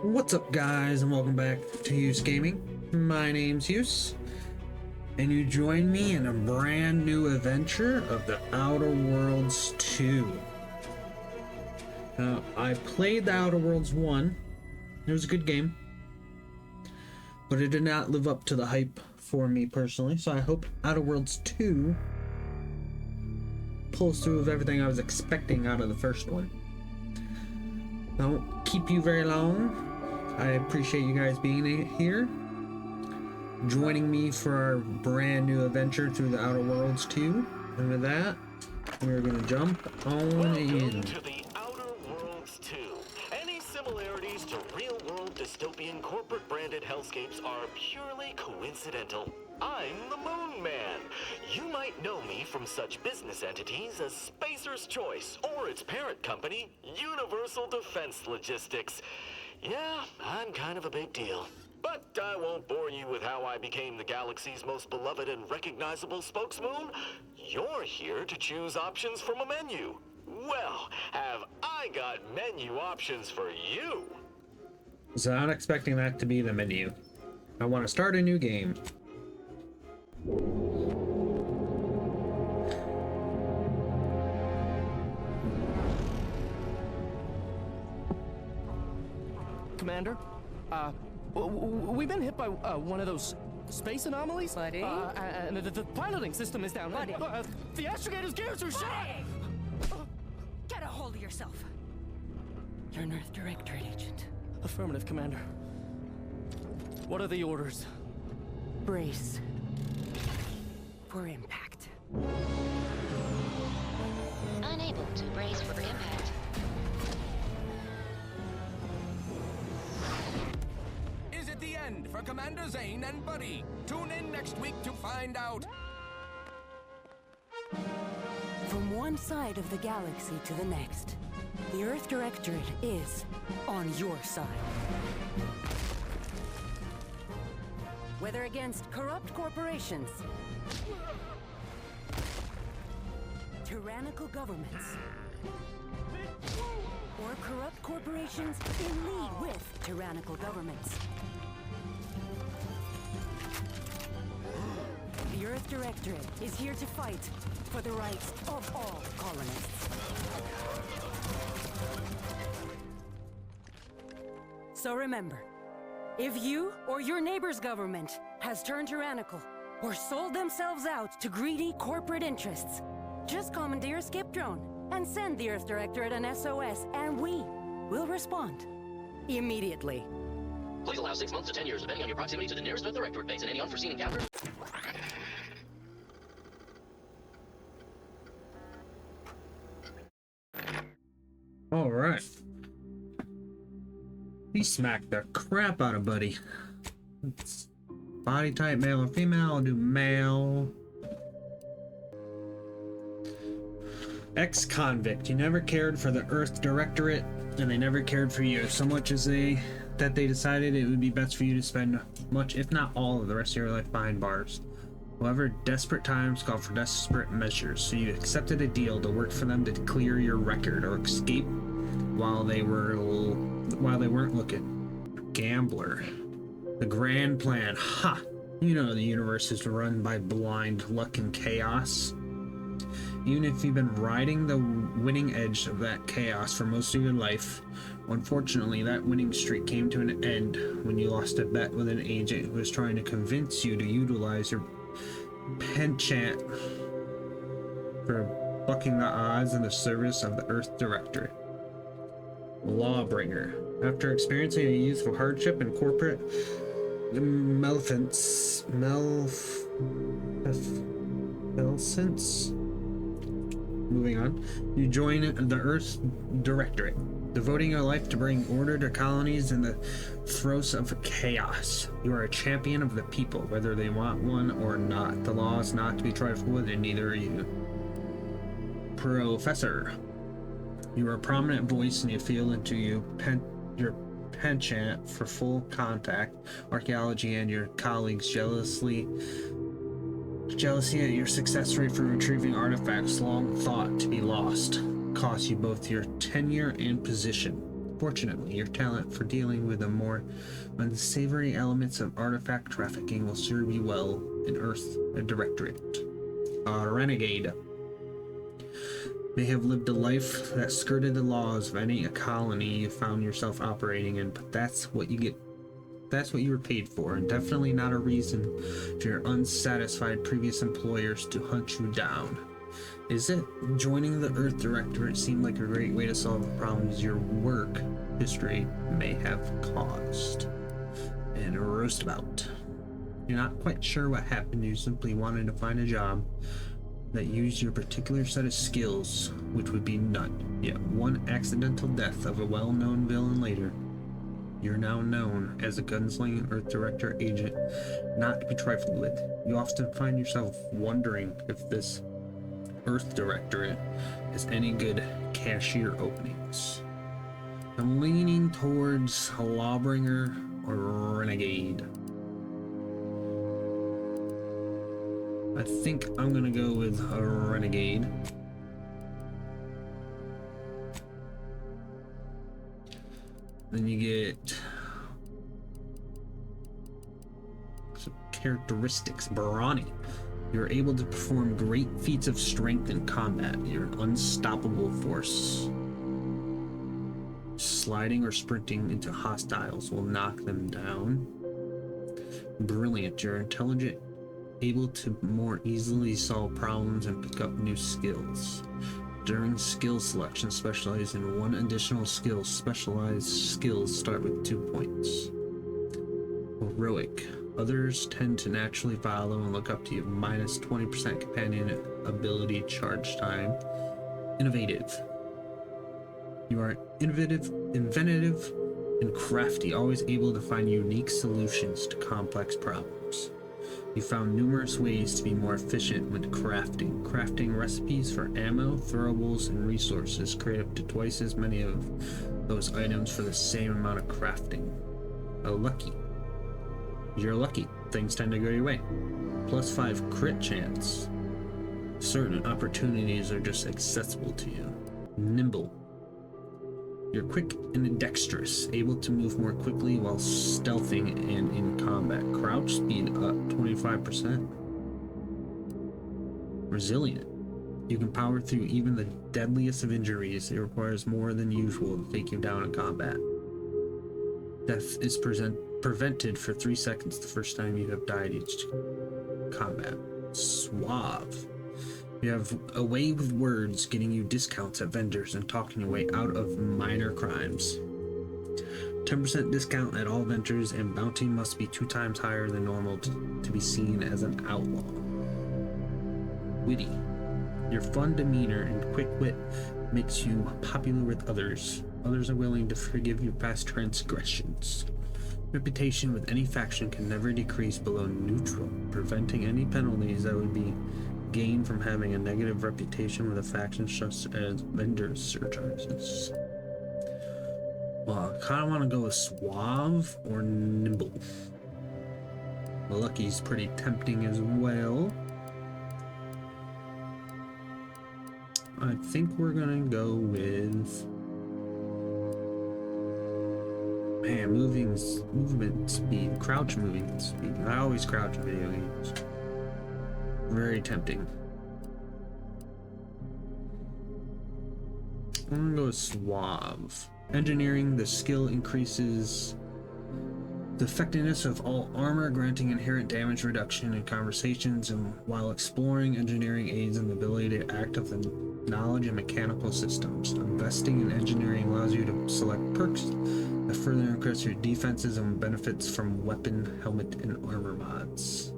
What's up, guys, and welcome back to Use Gaming. My name's Use, and you join me in a brand new adventure of The Outer Worlds 2. Now, I played The Outer Worlds 1. It was a good game, but it did not live up to the hype for me personally, so I hope Outer Worlds 2 pulls through with everything I was expecting out of the first one. I won't keep you very long. I appreciate you guys being here, joining me for our brand new adventure through the Outer Worlds 2. And with that, we're gonna jump on in. Welcome to the Outer Worlds 2. Any similarities to real-world dystopian corporate-branded hellscapes are purely coincidental. I'm the Moon Man. You might know me from such business entities as Spacer's Choice or its parent company, Universal Defense Logistics. Yeah, I'm kind of a big deal. But I won't bore you with how I became the galaxy's most beloved and recognizable spokesmoon. You're here to choose options from a menu. Well, have I got menu options for you? So I'm not expecting that to be the menu. I want to start a new game. Commander, we've been hit by one of those space anomalies. Buddy? And the piloting system is down. Buddy? The astrogator's gears are shot! Get a hold of yourself. You're an Earth Directorate agent. Affirmative, Commander. What are the orders? Brace for impact. Unable to brace for impact. Is it the end for Commander Zane and Buddy? Tune in next week to find out. From one side of the galaxy to the next, the Earth Directorate is on your side. Whether against corrupt corporations, tyrannical governments, or corrupt corporations in league with tyrannical governments, the Earth Directorate is here to fight for the rights of all colonists. So remember, if you or your neighbor's government has turned tyrannical or sold themselves out to greedy corporate interests, just commandeer a skip drone and send the Earth Directorate an SOS, and we will respond immediately. Please allow 6 months to 10 years, depending on your proximity to the nearest Earth Directorate base and any unforeseen encounters. All right. He smacked the crap out of Buddy. It's body type male or female. I'll do male. Ex-convict. You never cared for the Earth Directorate, and they never cared for you so much as that they decided it would be best for you to spend much, if not all, of the rest of your life behind bars. However, desperate times call for desperate measures, so you accepted a deal to work for them to clear your record or escape while they weren't looking. Gambler. The grand plan. Ha! You know the universe is run by blind luck and chaos. Even if you've been riding the winning edge of that chaos for most of your life, unfortunately that winning streak came to an end when you lost a bet with an agent who was trying to convince you to utilize your penchant for bucking the odds in the service of the Earth Directorate. Lawbringer. After experiencing a youthful hardship and corporate maleficence, moving on, you join the Earth Directorate, devoting your life to bring order to colonies in the throes of chaos. You are a champion of the people, whether they want one or not. The law is not to be trifled with, and neither are you. Professor. You are a prominent voice in the field into your penchant for full contact archaeology, and your colleagues' jealousy at your success rate for retrieving artifacts long thought to be lost costs you both your tenure and position. Fortunately, your talent for dealing with the more unsavory elements of artifact trafficking will serve you well in Earth Directorate. A renegade may have lived a life that skirted the laws of any colony you found yourself operating in, but that's what you get. That's what you were paid for, and definitely not a reason for your unsatisfied previous employers to hunt you down. Is it? Joining the Earth Directorate seemed like a great way to solve the problems your work history may have caused. And roast about. You're not quite sure what happened, you simply wanted to find a job that used your particular set of skills, which would be none. Yet one accidental death of a well-known villain later, you're now known as a gunslinging Earth Director agent not to be trifled with. You often find yourself wondering if this Earth Directorate has any good cashier openings. I'm leaning towards Lawbringer or Renegade. I think I'm gonna go with a Renegade. Then you get some characteristics. Brawny. You're able to perform great feats of strength in combat. You're an unstoppable force. Sliding or sprinting into hostiles will knock them down. Brilliant. You're intelligent, able to more easily solve problems and pick up new skills. During skill selection, specialize in one additional skill. Specialized skills start with 2 points. Heroic. Others tend to naturally follow and look up to you. Minus 20% companion ability charge time. Innovative. You are inventive, and crafty, always able to find unique solutions to complex problems. You found numerous ways to be more efficient with crafting recipes for ammo, throwables, and resources. Create up to twice as many of those items for the same amount of crafting. Lucky. You're lucky. Things tend to go your way. Plus 5 crit chance. Certain opportunities are just accessible to you. Nimble. You're quick and dexterous, able to move more quickly while stealthing and in combat. Crouch speed up 25%. Resilient. You can power through even the deadliest of injuries. It requires more than usual to take you down in combat. Death is prevented for 3 seconds the first time you have died each combat. Suave. You have a way with words, getting you discounts at vendors and talking your way out of minor crimes. 10% discount at all vendors, and bounty must be 2 times higher than normal to be seen as an outlaw. Witty. Your fun demeanor and quick wit makes you popular with others. Others are willing to forgive your past transgressions. Reputation with any faction can never decrease below neutral, preventing any penalties that would be gained from having a negative reputation with a faction such as vendor surcharges. Well, I kind of want to go with suave or nimble. Lucky's pretty tempting as well. I think we're gonna go with, man, movement speed, crouch moving speed. I always crouch in video games. Very tempting. I'm gonna go with suave. Engineering, the skill increases the effectiveness of all armor, granting inherent damage reduction in conversations, and while exploring, engineering aids in the ability to act with the knowledge in mechanical systems. Investing in engineering allows you to select perks that further increase your defenses and benefits from weapon, helmet, and armor mods.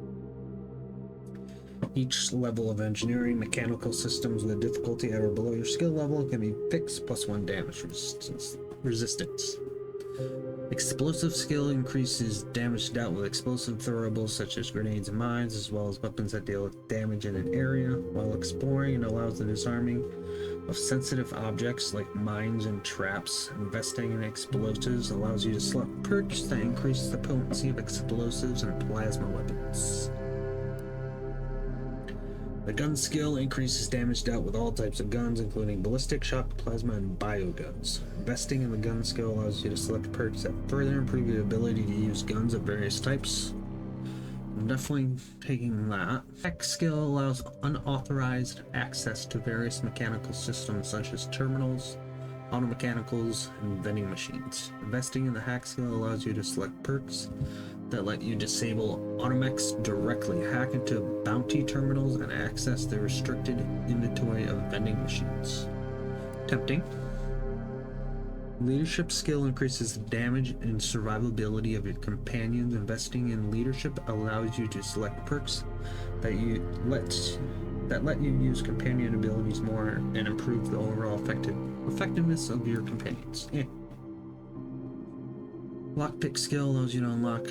Each level of engineering mechanical systems with a difficulty at or below your skill level can be fixed, plus 1 damage resistance. Explosive skill increases damage dealt with explosive throwables such as grenades and mines, as well as weapons that deal with damage in an area. While exploring, it allows the disarming of sensitive objects like mines and traps. Investing in explosives allows you to select perks that increase the potency of explosives and plasma weapons. The gun skill increases damage dealt with all types of guns, including ballistic, shock, plasma, and bioguns. Investing in the gun skill allows you to select perks that further improve your ability to use guns of various types. I'm definitely taking that. Tech skill allows unauthorized access to various mechanical systems such as terminals, automechanicals, and vending machines. Investing in the hack skill allows you to select perks that let you disable automechs directly, hack into bounty terminals, and access the restricted inventory of vending machines. Tempting. Leadership skill increases the damage and survivability of your companions. Investing in leadership allows you to select perks that let you use companion abilities more and improve the overall effectiveness of your companions. Lockpick skill allows you to unlock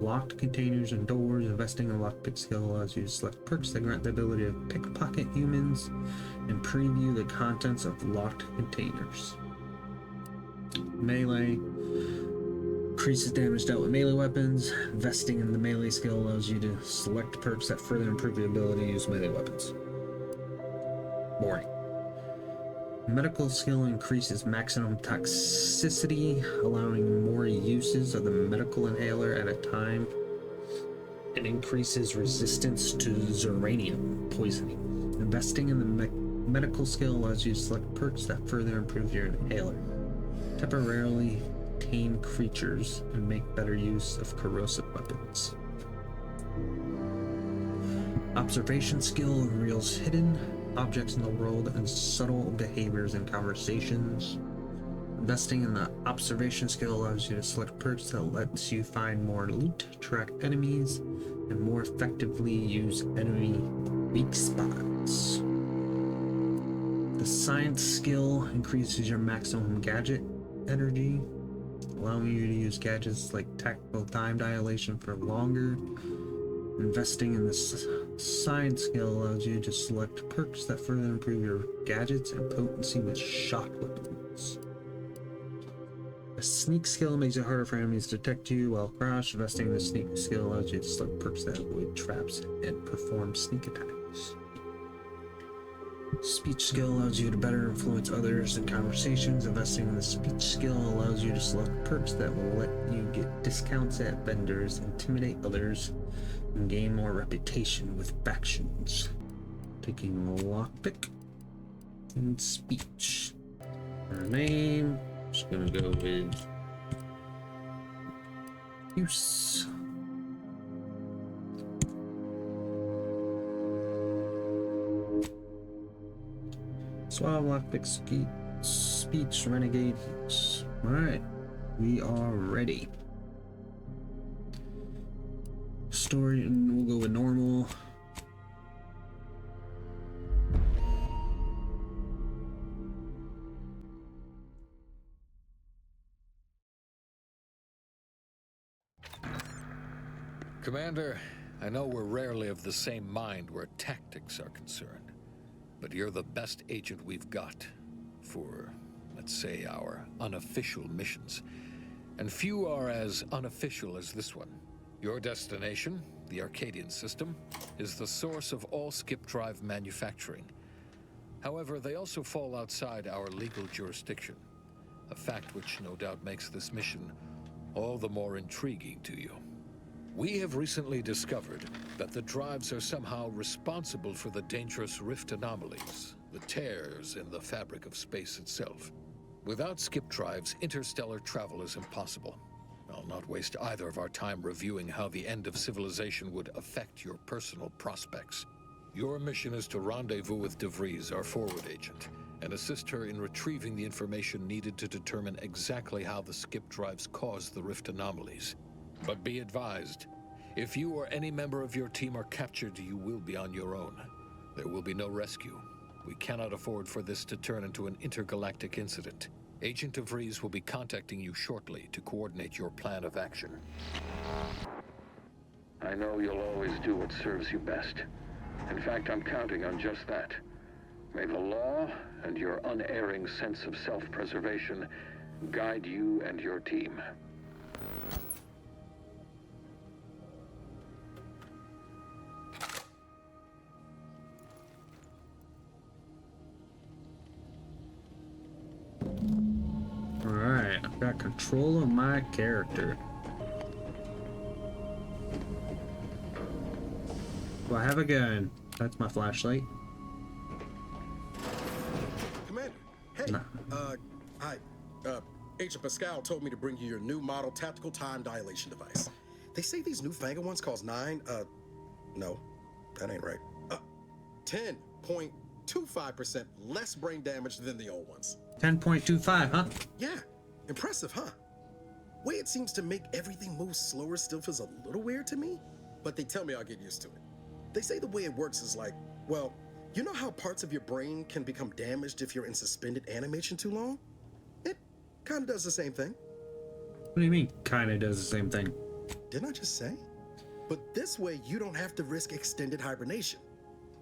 locked containers and doors. Investing in lockpick skill allows you to select perks that grant the ability to pickpocket humans and preview the contents of locked containers. Melee increases damage dealt with melee weapons. Investing in the melee skill allows you to select perks that further improve your ability to use melee weapons. Boring. Medical skill increases maximum toxicity, allowing more uses of the medical inhaler at a time. It increases resistance to zeranium poisoning. Investing in the medical skill allows you to select perks that further improve your inhaler. Temporarily tame creatures and make better use of corrosive weapons. Observation skill reveals hidden objects in the world and subtle behaviors in conversations. Investing in the observation skill allows you to select perks that lets you find more loot, track enemies, and more effectively use enemy weak spots. The science skill increases your maximum gadget energy, allowing you to use gadgets like tactical time dilation for longer. Investing in the science skill allows you to select perks that further improve your gadgets and potency with shock weapons. The sneak skill makes it harder for enemies to detect you while crouched. Investing in the sneak skill allows you to select perks that avoid traps and perform sneak attacks. Speech skill allows you to better influence others in conversations. Investing in the speech skill allows you to select perks that will let you get discounts at vendors, intimidate others, and gain more reputation with factions. Taking lockpick and speech. Her name, just gonna go with use. Suave, lockpick, speech, renegade. Alright, we are ready. Story, and we'll go with normal. Commander, I know we're rarely of the same mind where tactics are concerned, but you're the best agent we've got for, let's say, our unofficial missions. And few are as unofficial as this one. Your destination, the Arcadian system, is the source of all skip drive manufacturing. However, they also fall outside our legal jurisdiction, a fact which no doubt makes this mission all the more intriguing to you. We have recently discovered that the drives are somehow responsible for the dangerous rift anomalies, the tears in the fabric of space itself. Without skip drives, interstellar travel is impossible. I'll not waste either of our time reviewing how the end of civilization would affect your personal prospects. Your mission is to rendezvous with DeVries, our forward agent, and assist her in retrieving the information needed to determine exactly how the skip drives cause the rift anomalies. But be advised, if you or any member of your team are captured, you will be on your own. There will be no rescue. We cannot afford for this to turn into an intergalactic incident. Agent DeVries will be contacting you shortly to coordinate your plan of action. I know you'll always do what serves you best. In fact, I'm counting on just that. May the law and your unerring sense of self-preservation guide you and your team. Got control of my character. Do I have a gun? That's my flashlight. Commander, hey, Agent Pascal told me to bring you your new model tactical time dilation device. They say these newfangled ones cause no, that ain't right. 10.25% less brain damage than the old ones. 10.25, huh? Yeah, impressive, huh? Way it seems to make everything move slower still feels a little weird to me, but they tell me I'll get used to it. They say the way it works is like, well, you know how parts of your brain can become damaged if you're in suspended animation too long? It kind of does the same thing. What do you mean, kind of does the same thing? Didn't I just say? But this way, you don't have to risk extended hibernation.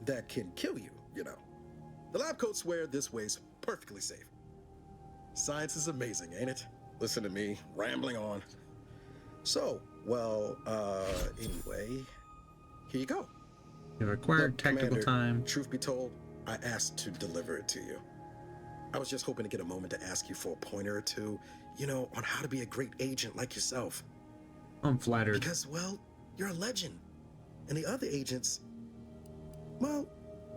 That can kill you, you know. The lab coats swear this way's perfectly safe. Science is amazing, ain't it? Listen to me, rambling on. So, well, anyway, here you go. You required Look, technical Commander, time. Truth be told, I asked to deliver it to you. I was just hoping to get a moment to ask you for a pointer or two, you know, on how to be a great agent like yourself. I'm flattered. Because, well, you're a legend. And the other agents, well,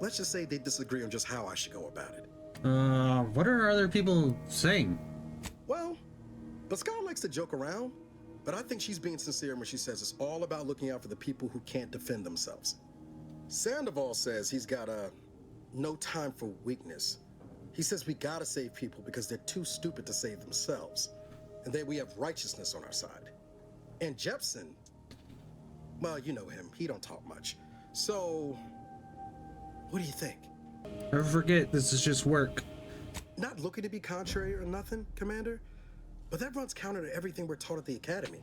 let's just say they disagree on just how I should go about it. What are other people saying? Well, Pascal likes to joke around, but I think she's being sincere when she says it's all about looking out for the people who can't defend themselves. Sandoval says he's got no time for weakness. He says we gotta save people because they're too stupid to save themselves. And then we have righteousness on our side. And Jepson, well, you know him, he don't talk much. So, what do you think? Never forget, this is just work. Not looking to be contrary or nothing, Commander, but that runs counter to everything we're taught at the Academy.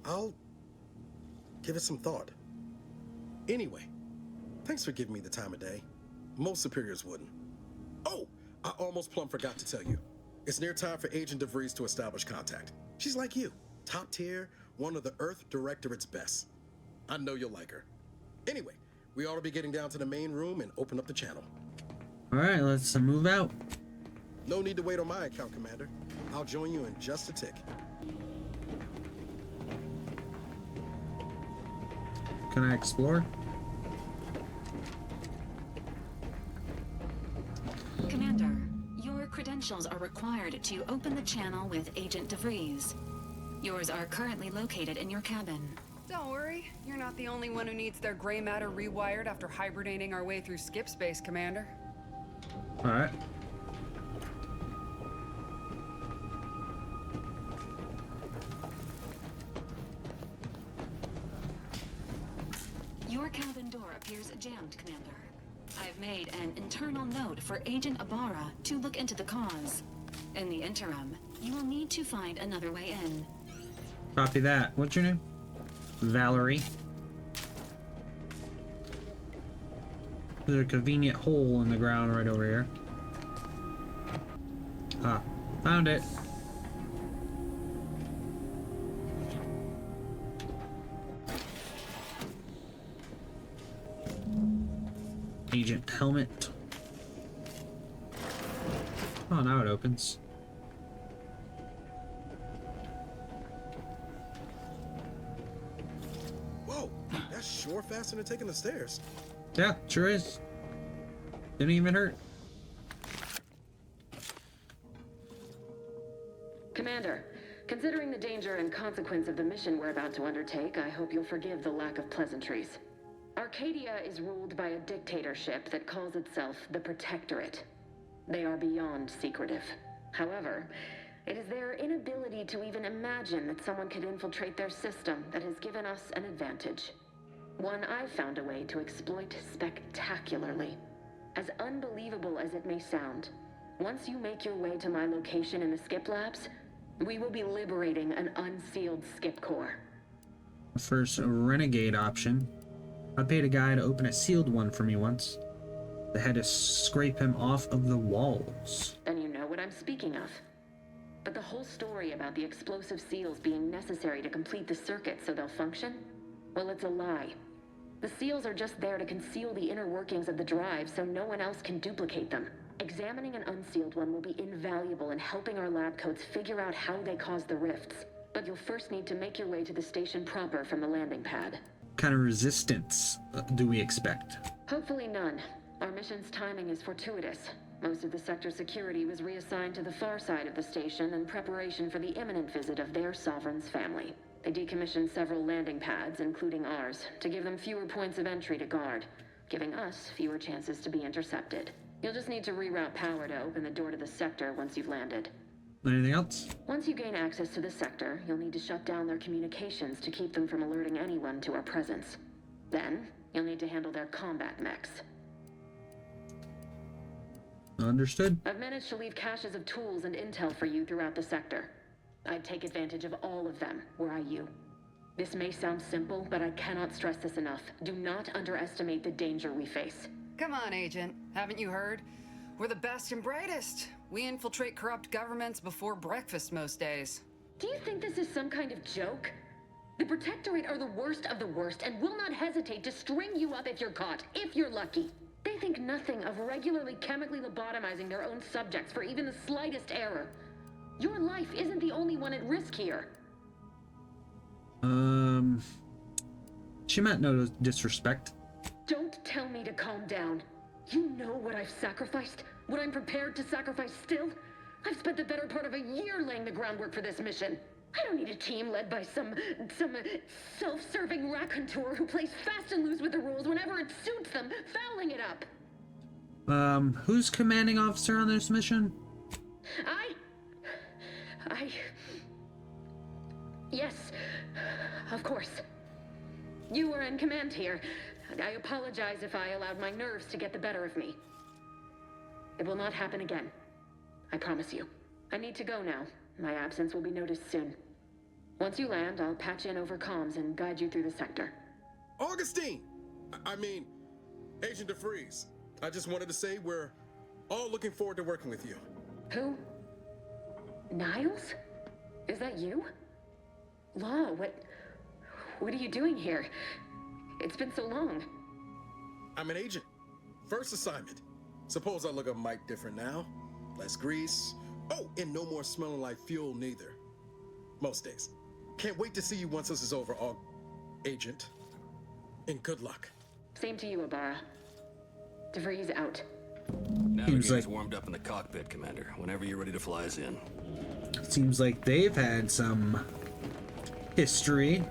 I'll give it some thought. Anyway, thanks for giving me the time of day. Most superiors wouldn't. Oh, I almost plumb forgot to tell you. It's near time for Agent DeVries to establish contact. She's like you, top tier, one of the Earth Directorate's best. I know you'll like her. Anyway, we ought to be getting down to the main room and open up the channel. All right, let's move out. No need to wait on my account, Commander. I'll join you in just a tick. Can I explore? Commander, your credentials are required to open the channel with Agent DeVries. Yours are currently located in your cabin. Don't worry, you're not the only one who needs their gray matter rewired after hibernating our way through skip space, Commander. All right. Your cabin door appears jammed, Commander. I've made an internal note for Agent Ibarra to look into the cause. In the interim, you will need to find another way in. Copy that. What's your name? Valerie. There's a convenient hole in the ground right over here. Ah, found it. Agent helmet. Oh, now it opens. Whoa, that's sure faster than taking the stairs. Yeah, sure is. Didn't even hurt. Commander, considering the danger and consequence of the mission we're about to undertake, I hope you'll forgive the lack of pleasantries. Arcadia is ruled by a dictatorship that calls itself the Protectorate. They are beyond secretive. However, it is their inability to even imagine that someone could infiltrate their system that has given us an advantage. One I've found a way to exploit spectacularly. As unbelievable as it may sound, once you make your way to my location in the Skip Labs, we will be liberating an unsealed Skip Core. First renegade option. I paid a guy to open a sealed one for me once. They had to scrape him off of the walls. Then you know what I'm speaking of. But the whole story about the explosive seals being necessary to complete the circuit so they'll function? Well, it's a lie. The seals are just there to conceal the inner workings of the drive so no one else can duplicate them. Examining an unsealed one will be invaluable in helping our lab coats figure out how they caused the rifts. But you'll first need to make your way to the station proper from the landing pad. Kind of resistance do we expect? Hopefully none. Our mission's timing is fortuitous. Most of the sector security was reassigned to the far side of the station in preparation for the imminent visit of their sovereign's family. They decommissioned several landing pads, including ours, to give them fewer points of entry to guard, giving us fewer chances to be intercepted. You'll just need to reroute power to open the door to the sector once you've landed. Anything else? Once you gain access to the sector, you'll need to shut down their communications to keep them from alerting anyone to our presence. Then, you'll need to handle their combat mechs. Understood. I've managed to leave caches of tools and intel for you throughout the sector. I'd take advantage of all of them, were I you. This may sound simple, but I cannot stress this enough. Do not underestimate the danger we face. Come on, Agent. Haven't you heard? We're the best and brightest. We infiltrate corrupt governments before breakfast most days. Do you think this is some kind of joke? The Protectorate are the worst of the worst and will not hesitate to string you up if you're caught, if you're lucky. They think nothing of regularly chemically lobotomizing their own subjects for even the slightest error. Your life isn't the only one at risk here. She meant no disrespect. Don't tell me to calm down. You know what I've sacrificed? What I'm prepared to sacrifice still? I've spent the better part of a year laying the groundwork for this mission. I don't need a team led by some self-serving raconteur who plays fast and loose with the rules whenever it suits them, fouling it up. Who's commanding officer on this mission? Yes, of course. You were in command here. I apologize if I allowed my nerves to get the better of me. It will not happen again. I promise you. I need to go now. My absence will be noticed soon. Once you land, I'll patch in over comms and guide you through the sector. Augustine! I mean, Agent DeFreeze. I just wanted to say we're all looking forward to working with you. Who? Niles? Is that you? Law, what are you doing here? It's been so long. I'm an agent. First assignment. Suppose I look a mite different now. Less grease. Oh, and no more smelling like fuel neither. Most days. Can't wait to see you once this is over, Agent. And good luck. Same to you, Abara. DeVries out. Navigator's warmed up in the cockpit, Commander. Whenever you're ready to fly us in. Seems like they've had some history.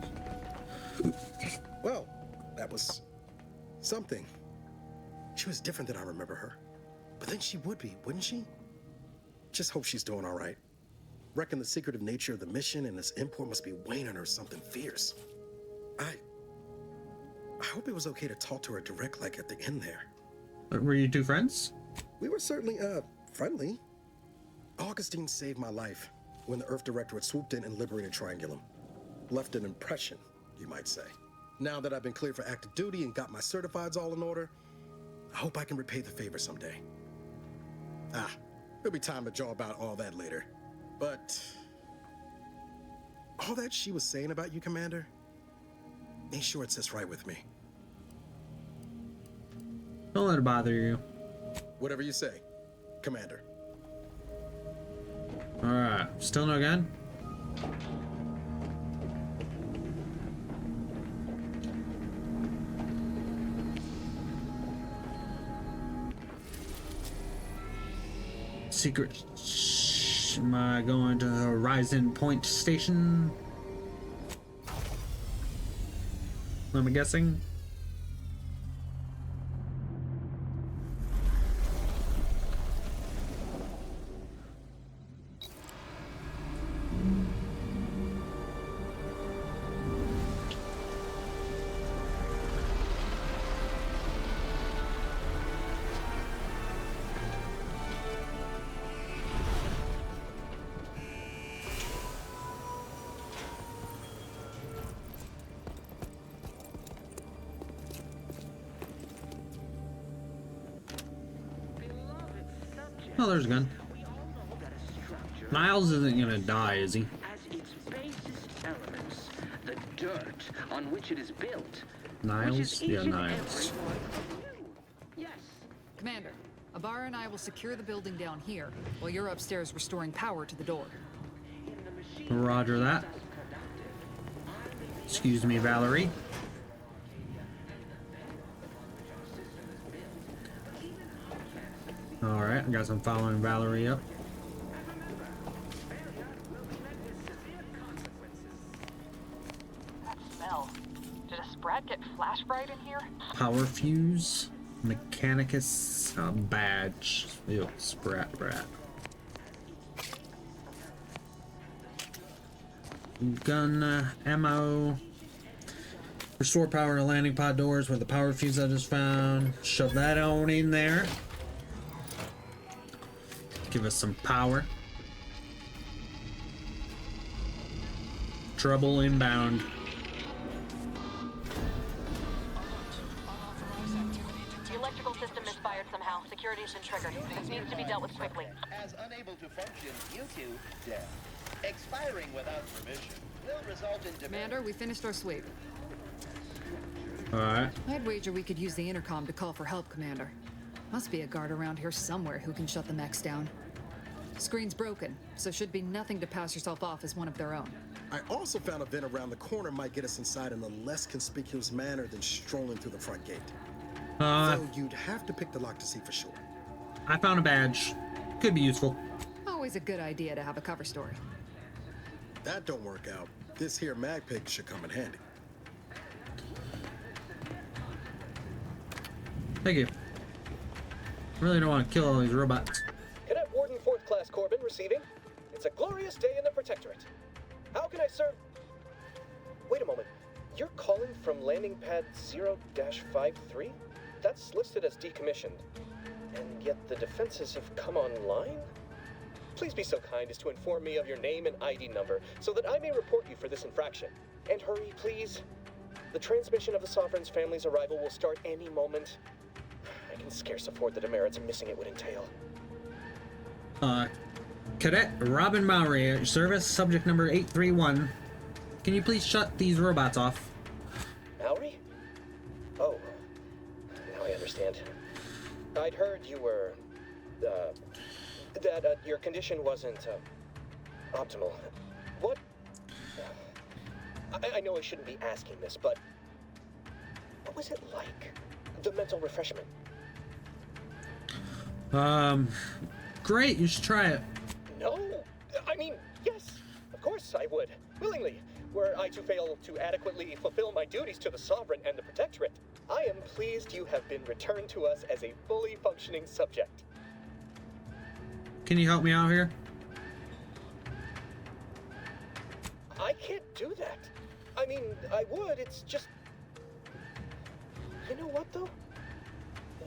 Well, that was something. She was different than I remember her. But then she would be, wouldn't she? Just hope she's doing all right. Reckon the secretive nature of the mission and this import must be weighing on her something fierce. I hope it was okay to talk to her direct like at the end there. Were you two friends? We were certainly, friendly. Augustine saved my life when the Earth Directorate swooped in and liberated Triangulum. Left an impression, you might say. Now that I've been cleared for active duty and got my certifieds all in order, I hope I can repay the favor someday. There'll be time to jaw about all that later. But all that she was saying about you, Commander, ain't sure it sits right with me. Don't let it bother you. Whatever you say, Commander. Alright, still no gun? Secret. Am I going to Horizon Point Station? I'm guessing. Oh, there's a gun. Niles isn't gonna die, is he? As its basis elements, the dirt on which it is built. Niles? Yeah, Niles. Commander, Navarre and I will secure the building down here, while you're upstairs restoring power to the door. Roger that. Excuse me, Valerie. Alright, I guess I'm following Valerie up. That smell. Did a Sprat get flash fried in here? Power fuse. Mechanicus badge. Ew, Sprat brat. Gun ammo. Restore power to landing pod doors where the power fuse that is found. Shove that on in there. Give us some power. Trouble inbound. The electrical system misfired somehow. Security's been triggered. This needs to be dealt with quickly. As unable to function due to death. Expiring without permission will result in... Commander, we finished our sweep. Alright. I'd wager we could use the intercom to call for help, Commander. Must be a guard around here somewhere who can shut the mechs down. Screen's broken, so should be nothing to pass yourself off as one of their own. I also found a vent around the corner might get us inside in a less conspicuous manner than strolling through the front gate. Though you'd have to pick the lock to see for sure. I found a badge. Could be useful. Always a good idea to have a cover story. That don't work out. This here mag pig should come in handy. Thank you. Really don't want to kill all these robots. Cadet Warden 4th Class Corbin receiving. It's a glorious day in the Protectorate. How can I serve? Wait a moment. You're calling from landing pad 0-53? That's listed as decommissioned. And yet the defenses have come online? Please be so kind as to inform me of your name and ID number so that I may report you for this infraction. And hurry, please. The transmission of the Sovereign's family's arrival will start any moment. I can scarce afford the demerits missing it would entail. Cadet Robin Mowry at your service, subject number 831. Can you please shut these robots off? Mowry? Oh, now I understand. I'd heard you were, that your condition wasn't, optimal. What? I know I shouldn't be asking this, but what was it like? The mental refreshment? Great, you should try it. No, I mean, yes, of course I would, willingly, were I to fail to adequately fulfill my duties to the Sovereign and the Protectorate. I am pleased you have been returned to us as a fully functioning subject. Can you help me out here? I can't do that. I mean, I would, it's just... You know what, though?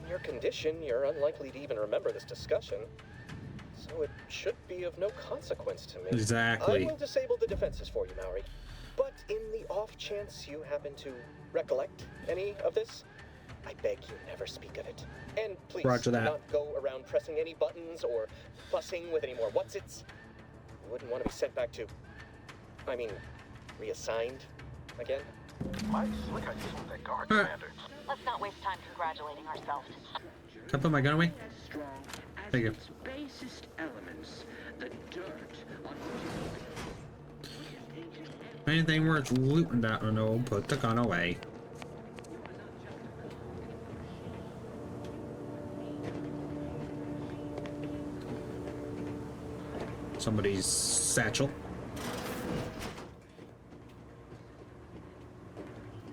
In your condition, you're unlikely to even remember this discussion. So it should be of no consequence to me. Exactly. I will disable the defenses for you, Mowry. But in the off chance you happen to recollect any of this, I beg you never speak of it. And please Roger that. do not go around pressing any buttons or fussing with any more what's-its. You wouldn't want to be sent back to... I mean, reassigned again. My slick ideas with that guard, Commander. Let's not waste time congratulating ourselves. Can I put my gun away? Thank you. Basest elements, the dirt on Anything worth looting that? Oh no, put the gun away. Somebody's satchel.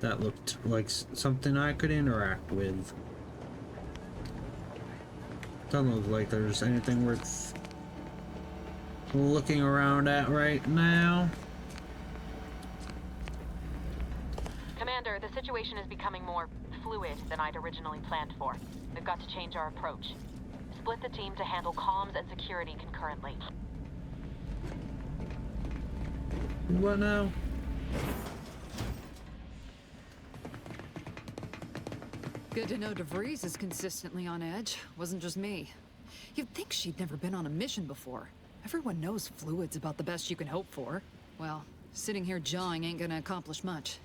That looked like something I could interact with. Doesn't look like there's anything worth looking around at right now. Commander, the situation is becoming more fluid than I'd originally planned for. We've got to change our approach. Split the team to handle comms and security concurrently. What now? Good to know DeVries is consistently on edge. Wasn't just me. You'd think she'd never been on a mission before. Everyone knows fluid's about the best you can hope for. Well, sitting here jawing ain't gonna accomplish much.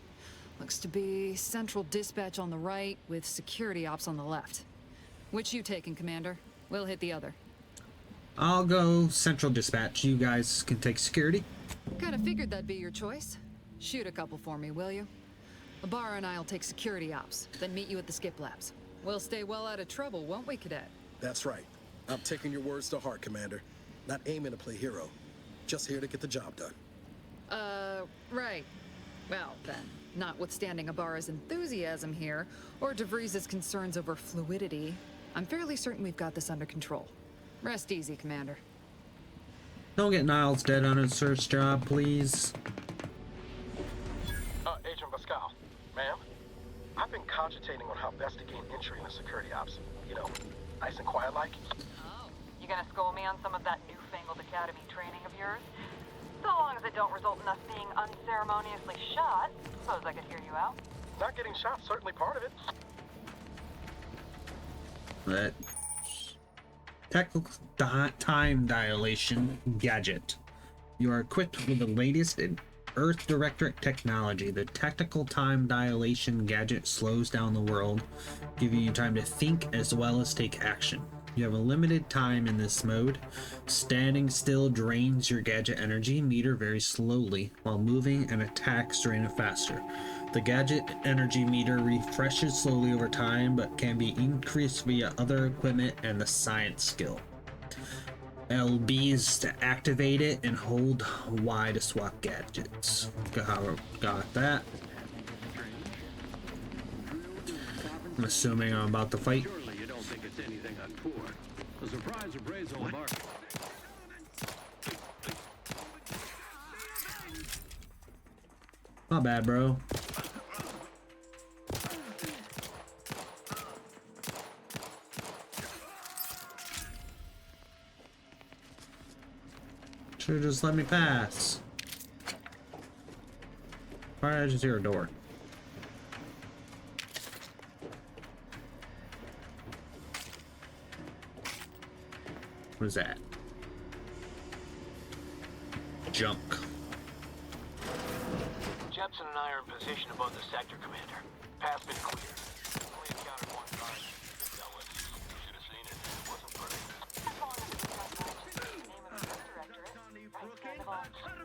Looks to be central dispatch on the right with security ops on the left. Which you taking, Commander? We'll hit the other. I'll go Central Dispatch. You guys can take security. Kinda figured that'd be your choice. Shoot a couple for me, will you? Ibarra and I'll take security ops, then meet you at the skip labs. We'll stay well out of trouble, won't we, Cadet? That's right. I'm taking your words to heart, Commander. Not aiming to play hero. Just here to get the job done. Right. Well, then, notwithstanding Ibarra's enthusiasm here, or DeVries' concerns over fluidity, I'm fairly certain we've got this under control. Rest easy, Commander. Don't get Niles dead on his first job, please. Agent Pascal. Ma'am? I've been cogitating on how best to gain entry into security ops. You know, nice and quiet like. Oh. You gonna school me on some of that newfangled academy training of yours? So long as it don't result in us being unceremoniously shot, suppose I could hear you out. Not getting shot, certainly part of it. That technical time dilation gadget. You are equipped with the latest in Earth Directorate technology. The tactical time dilation gadget slows down the world, giving you time to think as well as take action. You have a limited time in this mode. Standing still drains your gadget energy meter very slowly, while moving and attacks drain it faster. The gadget energy meter refreshes slowly over time, but can be increased via other equipment and the science skill. LBs to activate it and hold Y to swap gadgets. Got that. I'm assuming I'm about to fight. Surely you don't think it's anything untoward. A surprise appraisal of our... Not bad, bro. Should've just let me pass. Why did I just hear a door? What is that? Junk. Jepson and I are in position above the sector, Commander. Path's been cleared. Only encountered one target. That was. Should have seen it. It wasn't pretty. The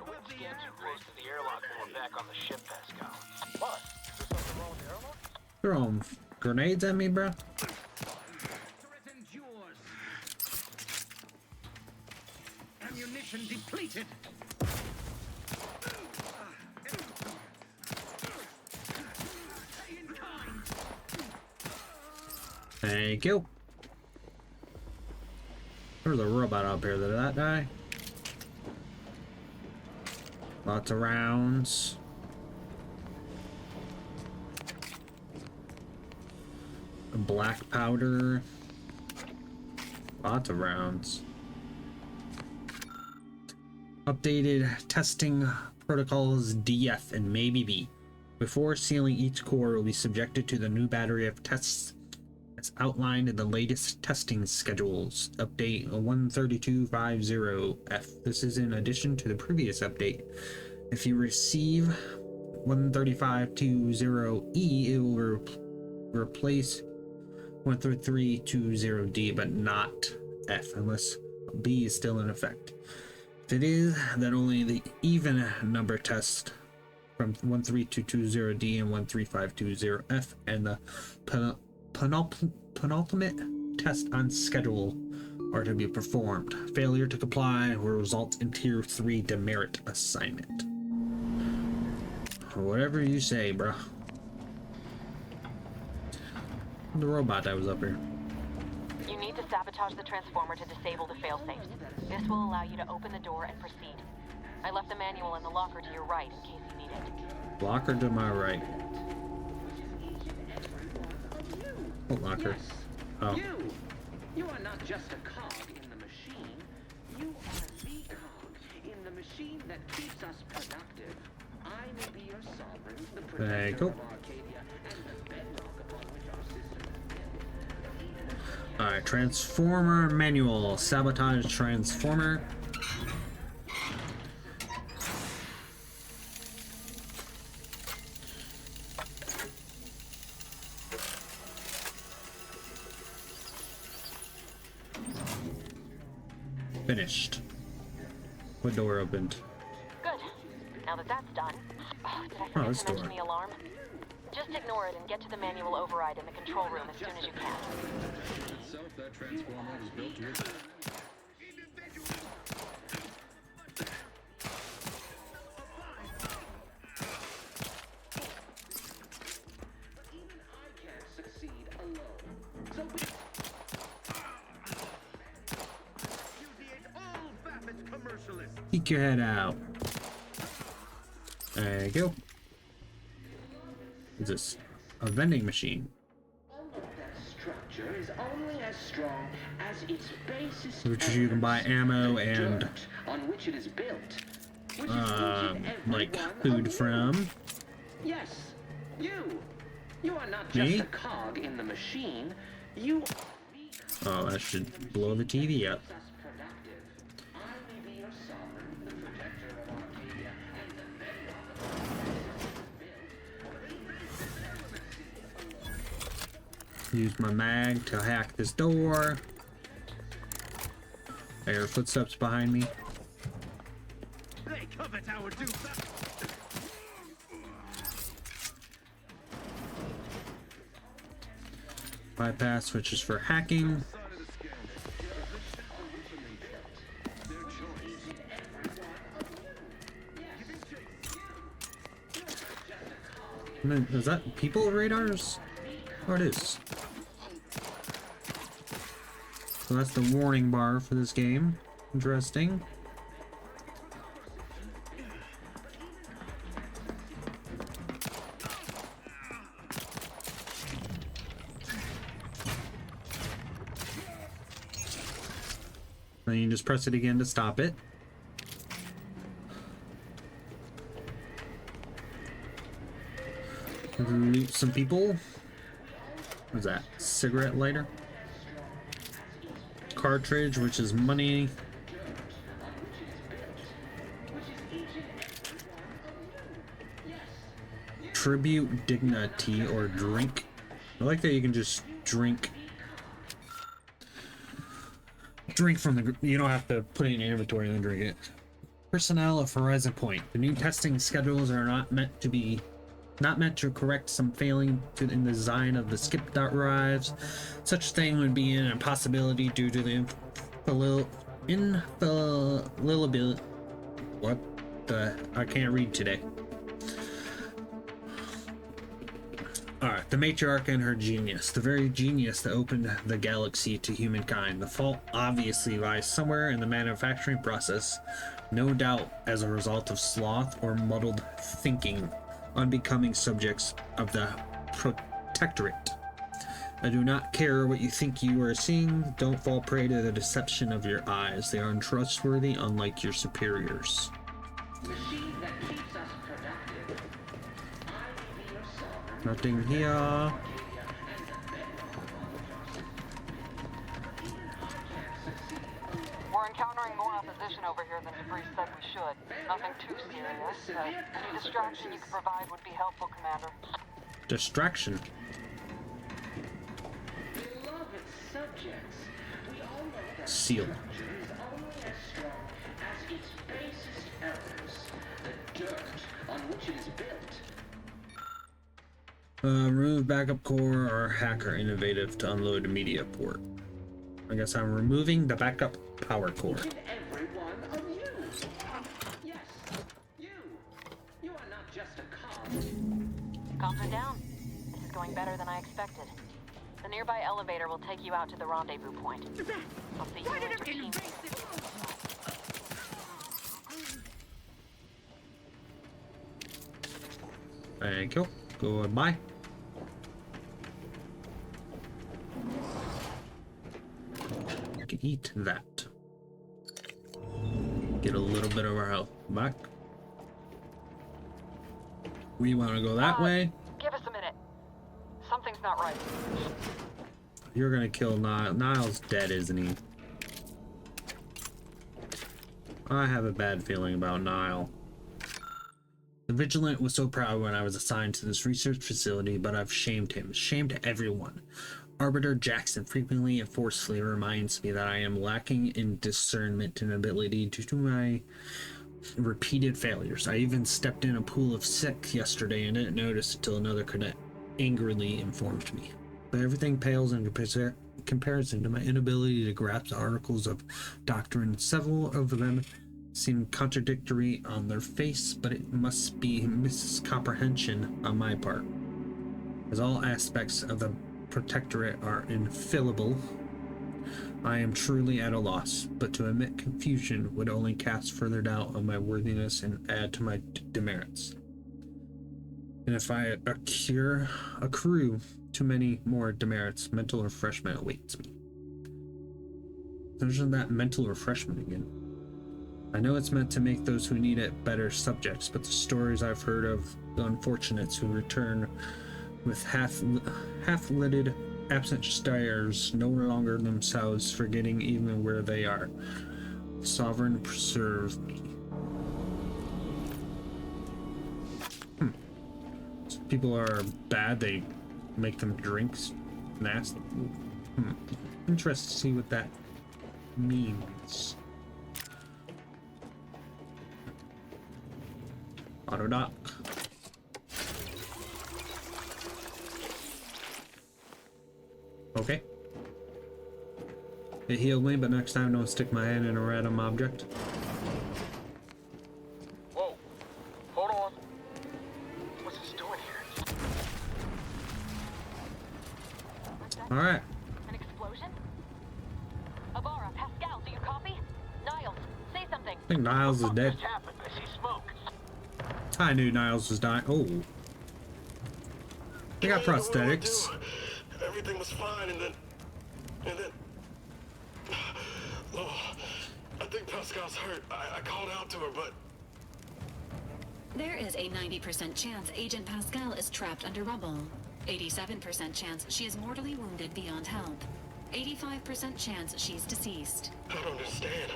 wind scanned too close to the airlock when we're back on the ship, Pascal. What? Is there something wrong with the airlock? Throwing grenades at me, bro. Ammunition depleted. Thank you. There's a robot up here. Did that die? Lots of rounds. Black powder. Lots of rounds. Updated testing protocols DF and maybe B. Before sealing each core will be subjected to the new battery of tests as outlined in the latest testing schedules. Update 13250F. This is in addition to the previous update. If you receive 13520E, it will replace 13320D, but not F, unless B is still in effect. If it is, then only the even number test from 13220D and 13520F and the penultimate test on schedule are to be performed. Failure to comply will result in Tier 3 demerit assignment. Whatever you say, bro. The robot that was up here. You need to sabotage the transformer to disable the failsafes. This will allow you to open the door and proceed. I left the manual in the locker to your right in case you need it. Locker to my right. What locker? Oh. You are not just a cog in the machine. You are the cog in the machine that keeps us productive. I may be your sovereign, the protector of Arcadia, and the bedrock upon which our system is built. Alright, Transformer manual. Sabotage Transformer. Finished. What door opened? Good. Now that that's done... Oh, did I forget to mention the alarm? Just ignore it and get to the manual override in the control room as soon as you can. Itself, that transformer was built to your Peek your head out. There you go. Is this a vending machine? Structure is only as strong as its basis, which you can buy ammo and on which it is built. like food from. Yes, you are not just a cog in the machine. You. Oh, that should blow the TV up. Use my mag to hack this door. There are footsteps behind me. They covet our due. Bypass, which is for hacking. Is that people radars? Oh, it is. So that's the warning bar for this game. Interesting. Then you just press it again to stop it. Loot some people. What's that? Cigarette lighter? Cartridge, which is money. Tribute dignity or drink. I like that you can just drink from the... You don't have to put it in your inventory and then drink it. Personnel of Horizon Point. The new testing schedules are not meant to correct some failing in the design of the skip drives. Such thing would be an impossibility due to the infallibility. What the? I can't read today. Alright, the matriarch and her genius. The very genius that opened the galaxy to humankind. The fault obviously lies somewhere in the manufacturing process. No doubt as a result of sloth or muddled thinking. Unbecoming subjects of the Protectorate. I do not care what you think you are seeing. Don't fall prey to the deception of your eyes. They are untrustworthy, unlike your superiors. Nothing here. We're encountering more opposition over here than DeVries said we should. Nothing too serious. Any distraction you could provide would be helpful, Commander. Distraction? Seal. Remove backup core or hacker innovative to unload a media port. I guess I'm removing the backup power core. Comms are down. This is going better than I expected. The nearby elevator will take you out to the rendezvous point. I'll see you in your team. Thank you. Goodbye. I can eat that. Get a little bit of our health back. We want to go that way. Give us a minute. Something's not right. You're gonna kill Nile. Nile's dead, isn't he? I have a bad feeling about Nile. The Vigilant was so proud when I was assigned to this research facility, but I've shamed him. Shamed everyone. Arbiter Jackson frequently and forcefully reminds me that I am lacking in discernment and ability due to my repeated failures. I even stepped in a pool of sick yesterday and didn't notice until another cadet angrily informed me. But everything pales in comparison to my inability to grasp articles of doctrine. Several of them seem contradictory on their face, but it must be miscomprehension on my part, as all aspects of the Protectorate are infallible. I am truly at a loss, but to admit confusion would only cast further doubt on my worthiness and add to my demerits. And if I accrue too many more demerits, mental refreshment awaits me. There's that mental refreshment again. I know it's meant to make those who need it better subjects, but the stories I've heard of the unfortunates who return with half-lidded, absent stares, no longer themselves, forgetting even where they are. Sovereign, preserve me. So people are bad, they make them drinks nasty. Interested to see what that means. Auto dock. Okay. It healed me, but next time don't stick my hand in a random object. Whoa. Hold on. What's this doing here? Alright. An explosion? Avara, Pascal, do you copy? Niles, say something. I think Niles is dead. What happened? I see smoke. I knew Niles was dying. Oh. They got prosthetics. Everything was fine, and then, oh, I think Pascal's hurt. I called out to her, but there is a 90% chance Agent Pascal is trapped under rubble. 87% chance she is mortally wounded beyond help. 85% chance she's deceased. I don't understand.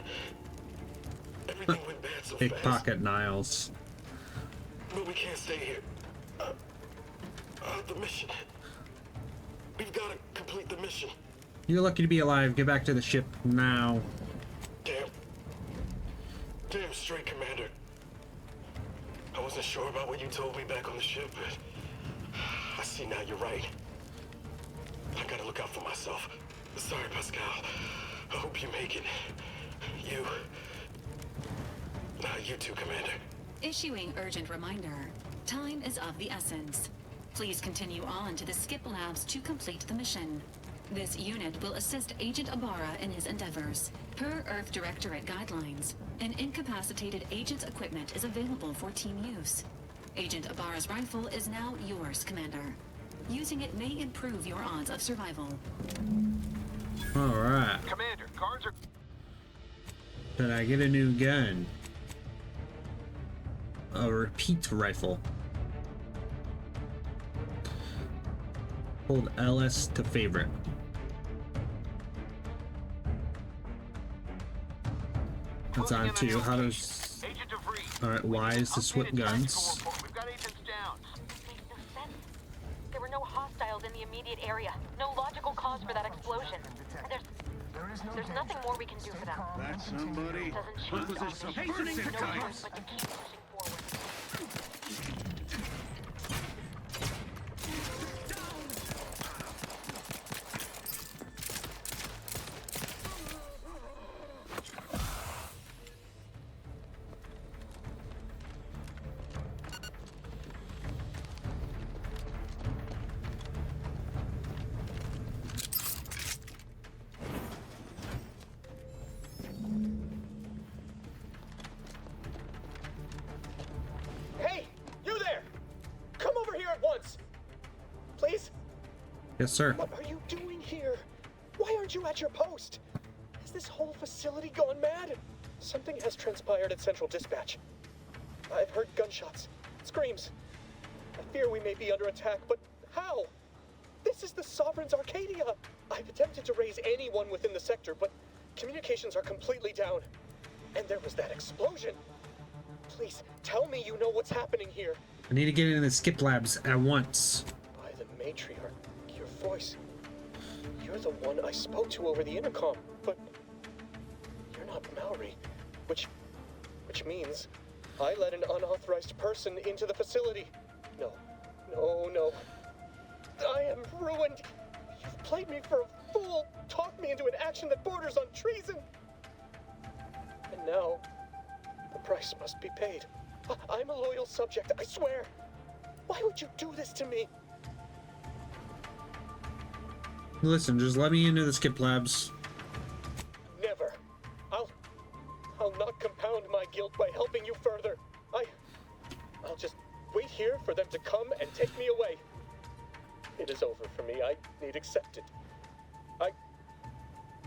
Everything went bad so fast. Pickpocket Niles. But we can't stay here. The mission. We've got to complete the mission. You're lucky to be alive. Get back to the ship now. Damn straight, Commander. I wasn't sure about what you told me back on the ship, but I see now you're right. I gotta look out for myself. Sorry, Pascal. I hope you make it. You too, Commander. Issuing urgent reminder. Time is of the essence. Please continue on to the Skip Labs to complete the mission. This unit will assist Agent Ibarra in his endeavors. Per Earth Directorate guidelines, an incapacitated agent's equipment is available for team use. Agent Ibarra's rifle is now yours, Commander. Using it may improve your odds of survival. Alright. Commander, guards are... Did I get a new gun? A repeat rifle. Hold LS to favorite. That's on too. How does... Alright, Y is to swap guns. We've got agents down. Makes no sense. There were no hostiles in the immediate area. No logical cause for that explosion. There's nothing more we can do for them. That's somebody. Doesn't change our mission. No choice but to keep pushing forward. Yes, sir. What are you doing here? Why aren't you at your post? Has this whole facility gone mad? Something has transpired at Central Dispatch. I've heard gunshots, screams. I fear we may be under attack, but how? This is the Sovereign's Arcadia. I've attempted to raise anyone within the sector, but communications are completely down. And there was that explosion. Please, tell me you know what's happening here. I need to get into the Skip Labs at once. By the Matriarch, your voice. You're the one I spoke to over the intercom, but you're not Mallory, which means I let an unauthorized person into the facility. No. I am ruined. You've played me for a fool, talked me into an action that borders on treason. And now, the price must be paid. I'm a loyal subject, I swear. Why would you do this to me? Listen, just let me into the skip labs. Never. I'll not compound my guilt by helping you further. I'll just wait here for them to come and take me away. It is over for me. I need accepted.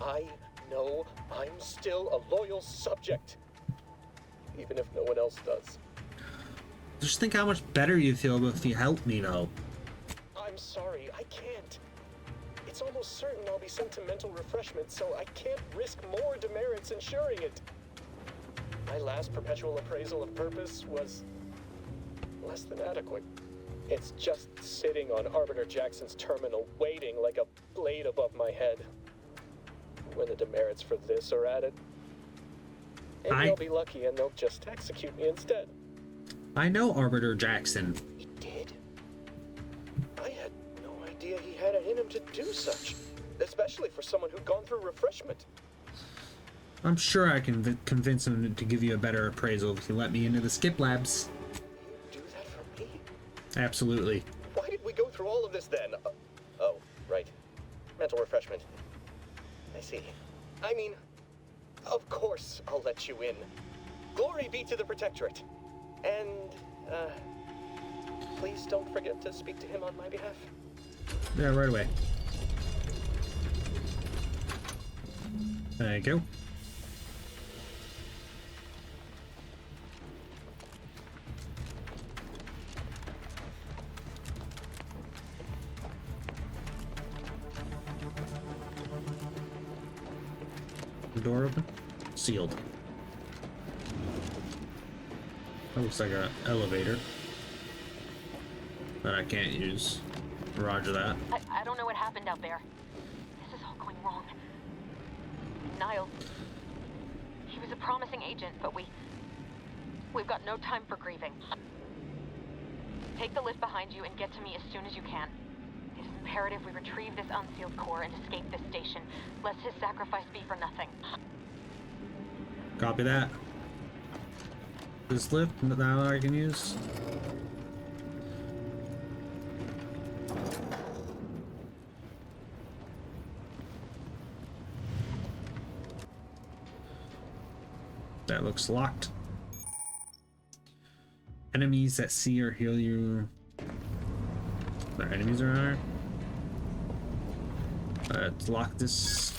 I know I'm still a loyal subject, even if no one else does. Just think how much better you'd feel if you helped me, though. I'm sorry, I can't. It's almost certain I'll be sent to mental refreshment, so I can't risk more demerits ensuring it. My last perpetual appraisal of purpose was less than adequate. It's just sitting on Arbiter Jackson's terminal, waiting like a blade above my head. When the demerits for this are added, maybe I'll be lucky and they'll just execute me instead. I know Arbiter Jackson. He did? I had no idea he had it in him to do such, especially for someone who'd gone through refreshment. I'm sure I can convince him to give you a better appraisal if you let me into the skip labs. You do that for me? Absolutely. Why did we go through all of this then? Oh, right. Mental refreshment. I see. I mean, of course I'll let you in. Glory be to the Protectorate. And, please don't forget to speak to him on my behalf. Yeah, right away. Thank you. Door open? Sealed. That looks like an elevator that I can't use. Roger that. I don't know what happened out there. This is all going wrong. Niles, he was a promising agent, but we've got no time for grieving. Take the lift behind you and get to me as soon as you can. It is imperative we retrieve this unsealed core and escape this station, lest his sacrifice be for nothing. Copy that. This lift, now I can use. That looks locked. Enemies that see or heal you. There are enemies around here. Let's lock this.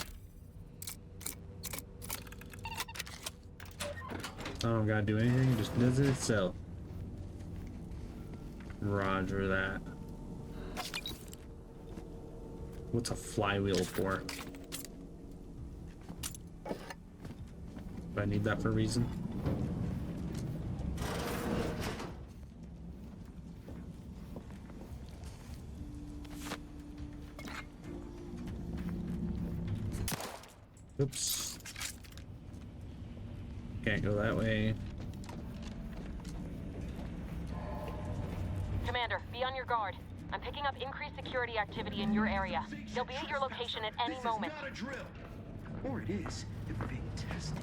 I don't gotta do anything, it just does it itself. Roger that. What's a flywheel for? Do I need that for a reason? Oops. Can't go that way. Commander, be on your guard. I'm picking up increased security activity in your area. They'll be at your location at any moment. Not a drill. Or it is, if we're being tested.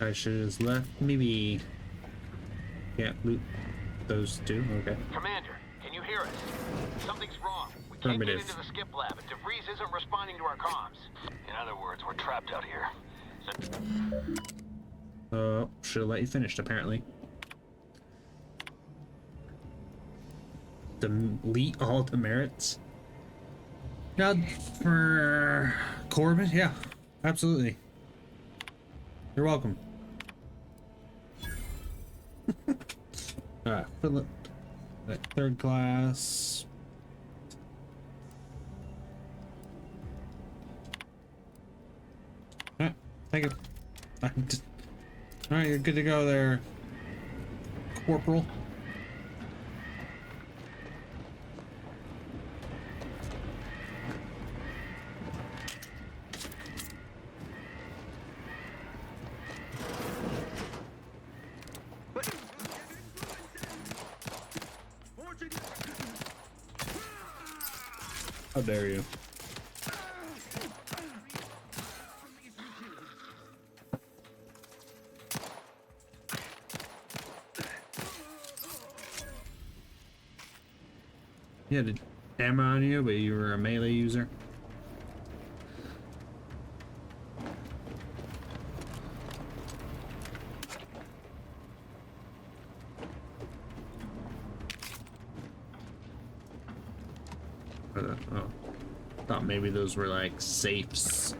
I should have left. Maybe. Yeah, loot those two. Okay. Commander, can you hear us? Something's wrong. We can't get Affirmative. into the skip lab, and DeVries isn't responding to our comms. In other words, we're trapped out here. Should have let you finish, apparently. Delete all demerits. Now, for Corbin, yeah, absolutely. You're welcome. Alright, Philip. Third class. Thank you. Alright, you're good to go there, Corporal. How dare you? You had a hammer on you, but you were a melee user. Oh, thought maybe those were like safes.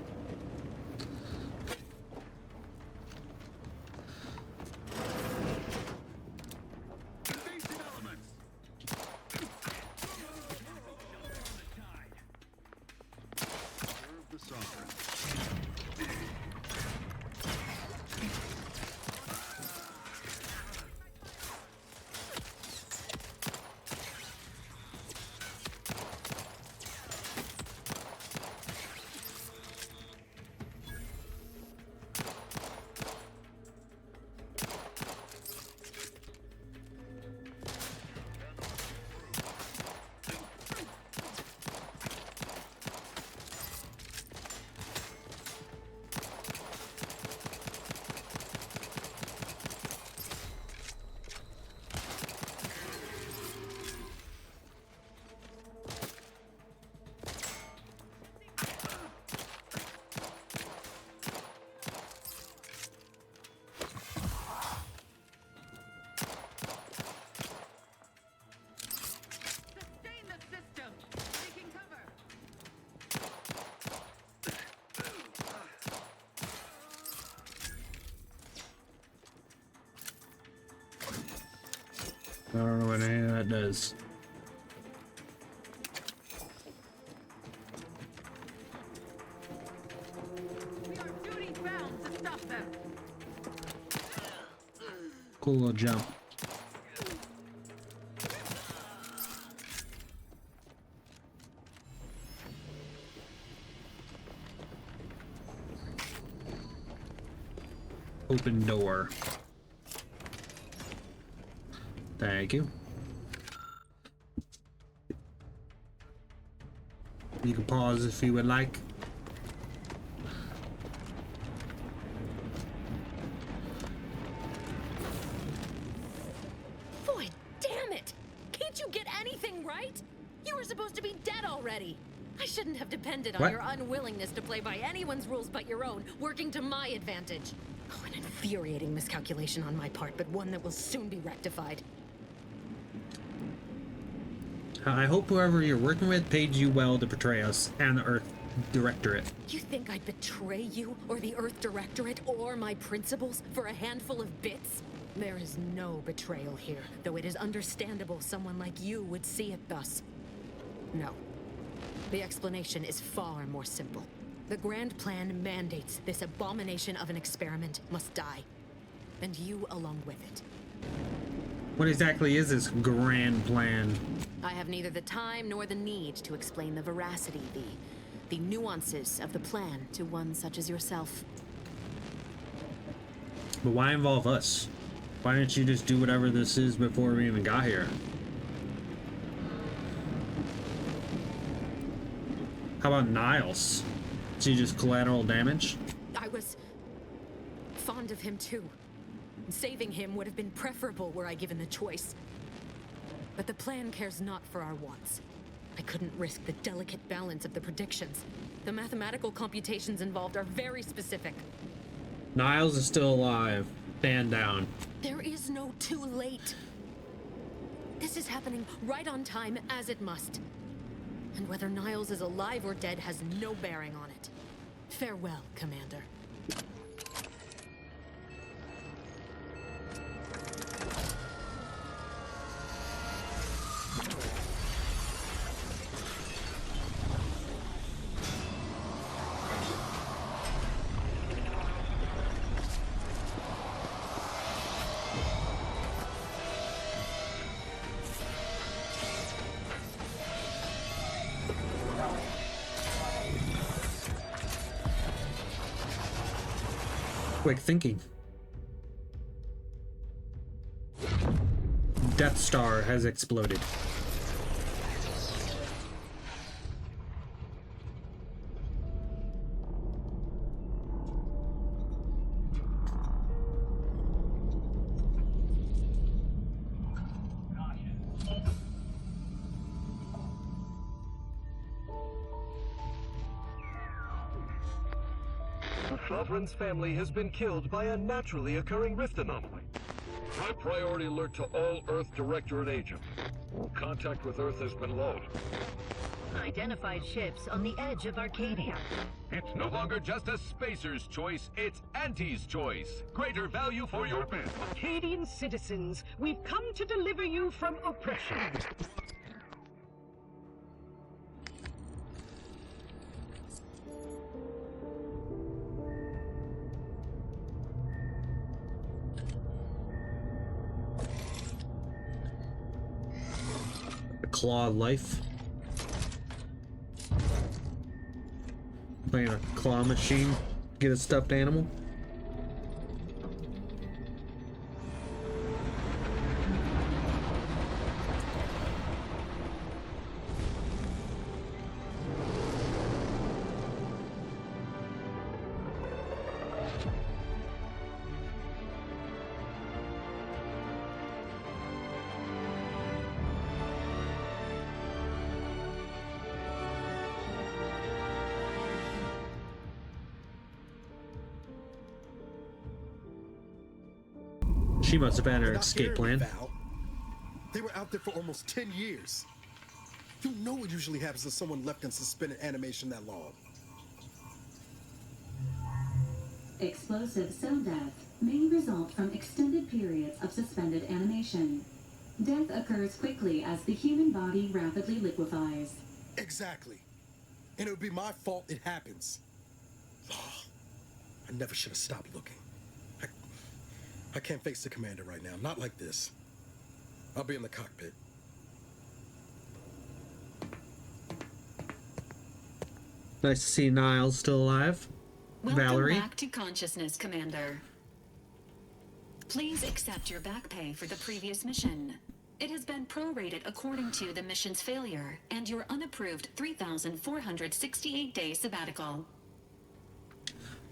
I don't know what any of that does. Cool little jump. Open door. Thank you. You can pause if you would like. Boy, damn it! Can't you get anything right? You were supposed to be dead already. I shouldn't have depended on your unwillingness to play by anyone's rules but your own, working to my advantage. Oh, an infuriating miscalculation on my part, but one that will soon be rectified. I hope whoever you're working with paid you well to portray us and the Earth Directorate. You think I'd betray you, or the Earth Directorate, or my principles for a handful of bits? There is no betrayal here, though it is understandable someone like you would see it thus. No. The explanation is far more simple. The Grand Plan mandates this abomination of an experiment must die. And you along with it. What exactly is this Grand Plan? I have neither the time nor the need to explain the veracity, the nuances of the plan to one such as yourself. But why involve us? Why didn't you just do whatever this is before we even got here? How about Niles? Is he just collateral damage? I was fond of him too. Saving him would have been preferable were I given the choice. But the plan cares not for our wants. I couldn't risk the delicate balance of the predictions. The mathematical computations involved are very specific. Niles is still alive. Stand down. There is no too late. This is happening right on time, as it must. And whether Niles is alive or dead has no bearing on it. Farewell, Commander. Quick thinking. Death Star has exploded. The Sovereign's family has been killed by a naturally occurring rift anomaly. High priority alert to all Earth Directorate agents. Contact with Earth has been low. Identified ships on the edge of Arcadia. It's no longer just a spacer's choice, it's Auntie's choice. Greater value for your bid. Arcadian citizens, we've come to deliver you from oppression. Claw life. Playing a claw machine. Get a stuffed animal. She must have had her escape plan. Val. They were out there for almost 10 years. You know what usually happens to someone left in suspended animation that long. Explosive cell death may result from extended periods of suspended animation. Death occurs quickly as the human body rapidly liquefies. Exactly. And it would be my fault it happens. Oh, I never should have stopped looking. I can't face the commander right now. Not like this. I'll be in the cockpit. Nice to see Niles still alive. Welcome Valerie. back to consciousness, Commander. Please accept your back pay for the previous mission. It has been prorated according to the mission's failure and your unapproved 3,468-day sabbatical.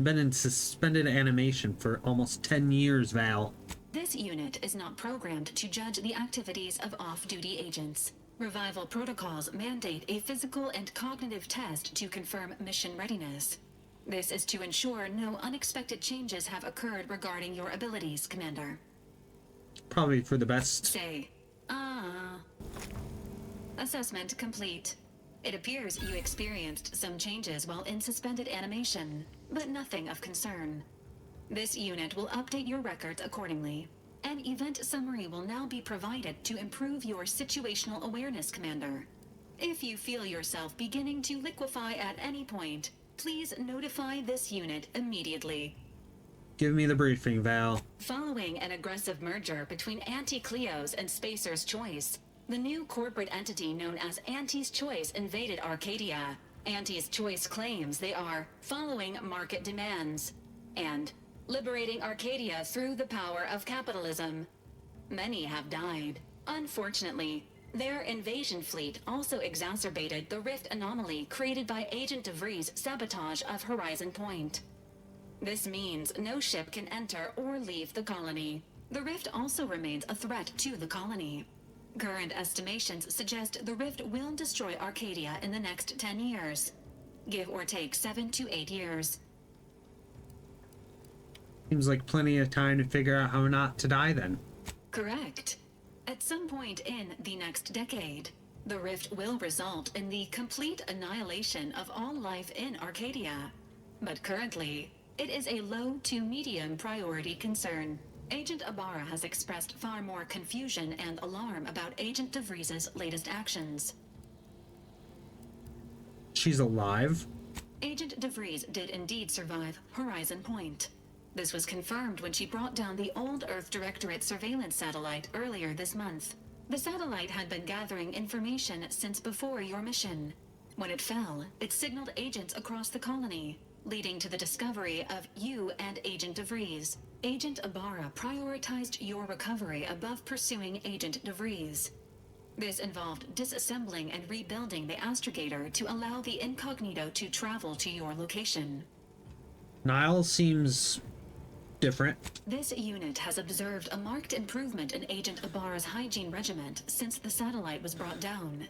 Been in suspended animation for almost 10 years, Val. This unit is not programmed to judge the activities of off-duty agents. Revival protocols mandate a physical and cognitive test to confirm mission readiness. This is to ensure no unexpected changes have occurred regarding your abilities, Commander. Probably for the best. Say, Assessment complete. It appears you experienced some changes while in suspended animation, but nothing of concern. This unit will update your records accordingly. An event summary will now be provided to improve your situational awareness, Commander. If you feel yourself beginning to liquefy at any point, please notify this unit immediately. Give me the briefing, Val. Following an aggressive merger between Anti-Cleos and Spacer's Choice, the new corporate entity known as Auntie's Choice invaded Arcadia. Auntie's Choice claims they are following market demands and liberating Arcadia through the power of capitalism. Many have died. Unfortunately, their invasion fleet also exacerbated the rift anomaly created by Agent DeVries' sabotage of Horizon Point. This means no ship can enter or leave the colony. The rift also remains a threat to the colony. Current estimations suggest the rift will destroy Arcadia in the next 10 years. Give or take 7 to 8 years. Seems like plenty of time to figure out how not to die then. Correct. At some point in the next decade, the rift will result in the complete annihilation of all life in Arcadia. But currently, it is a low to medium priority concern. Agent Ibarra has expressed far more confusion and alarm about Agent DeVries' latest actions. She's alive? Agent DeVries did indeed survive Horizon Point. This was confirmed when she brought down the old Earth Directorate surveillance satellite earlier this month. The satellite had been gathering information since before your mission. When it fell, it signaled agents across the colony. leading to the discovery of you and Agent DeVries. Agent Ibarra prioritized your recovery above pursuing Agent DeVries. This involved disassembling and rebuilding the Astrogator to allow the Incognito to travel to your location. Niles seems different. This unit has observed a marked improvement in Agent Ibarra's hygiene regiment since the satellite was brought down.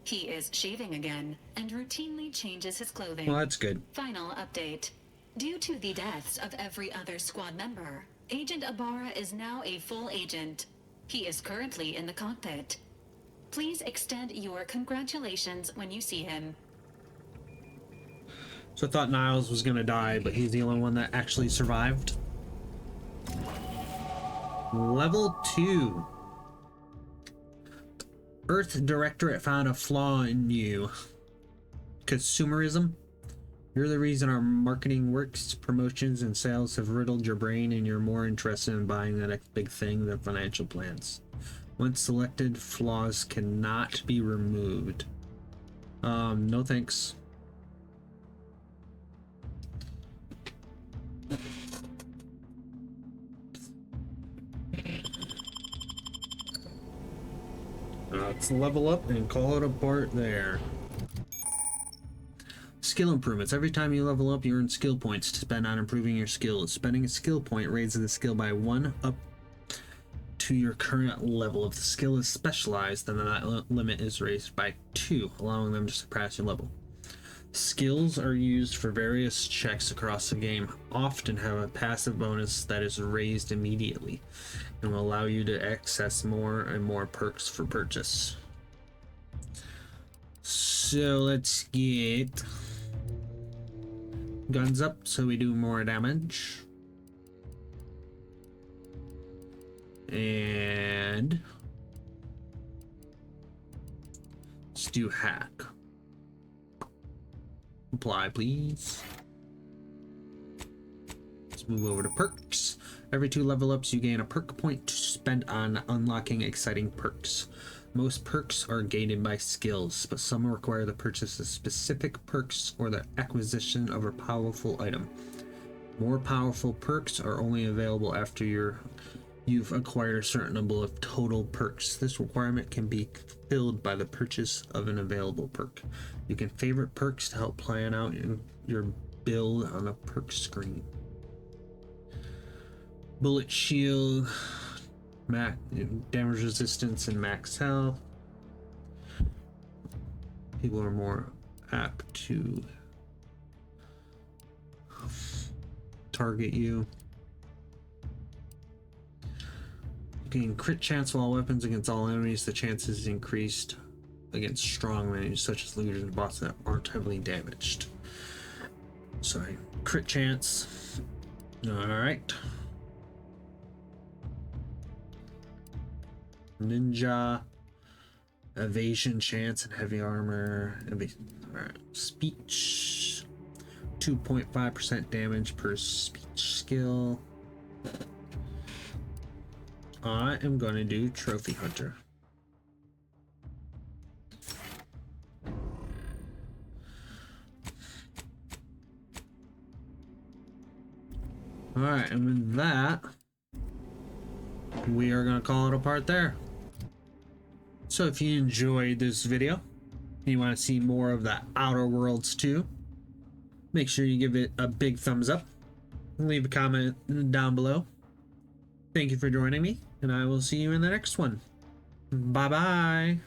He is shaving again and routinely changes his clothing. Well, that's good. Final update. Due to the deaths of every other squad member, Agent Ibarra is now a full agent. He is currently in the cockpit. Please extend your congratulations when you see him. So I thought Niles was gonna die, but he's the only one that actually survived. Level 2. Earth Directorate found a flaw in you. Consumerism. You're the reason our marketing works, promotions and sales have riddled your brain, and you're more interested in buying the next big thing than financial plans. Once selected, flaws cannot be removed. No thanks. Let's level up and call it a part there. Skill improvements. Every time you level up, you earn skill points to spend on improving your skills. Spending a skill point raises the skill by 1 up to your current level. If the skill is specialized, then that limit is raised by 2, allowing them to surpass your level. Skills are used for various checks across the game, often have a passive bonus that is raised immediately, and will allow you to access more and more perks for purchase. So let's get guns up so we do more damage. And let's do hack. Apply, please. Let's move over to perks. Every 2 level ups, you gain a perk point to spend on unlocking exciting perks. Most perks are gated by skills, but some require the purchase of specific perks or the acquisition of a powerful item. More powerful perks are only available after you've acquired a certain number of total perks. This requirement can be filled by the purchase of an available perk. You can favorite perks to help plan out your build on the perk screen. Bullet shield, damage resistance, and max health. People are more apt to target you. Gain crit chance while weapons against all enemies. The chance is increased against strong enemies such as looters and bosses that aren't heavily damaged. Sorry, crit chance. Alright. Ninja, evasion chance and heavy armor. Alright, speech. 2.5% damage per speech skill. I am going to do Trophy Hunter. Alright, and with that, we are going to call it a part there. So if you enjoyed this video, and you want to see more of the Outer Worlds 2, make sure you give it a big thumbs up. Leave a comment down below. Thank you for joining me, and I will see you in the next one. Bye-bye.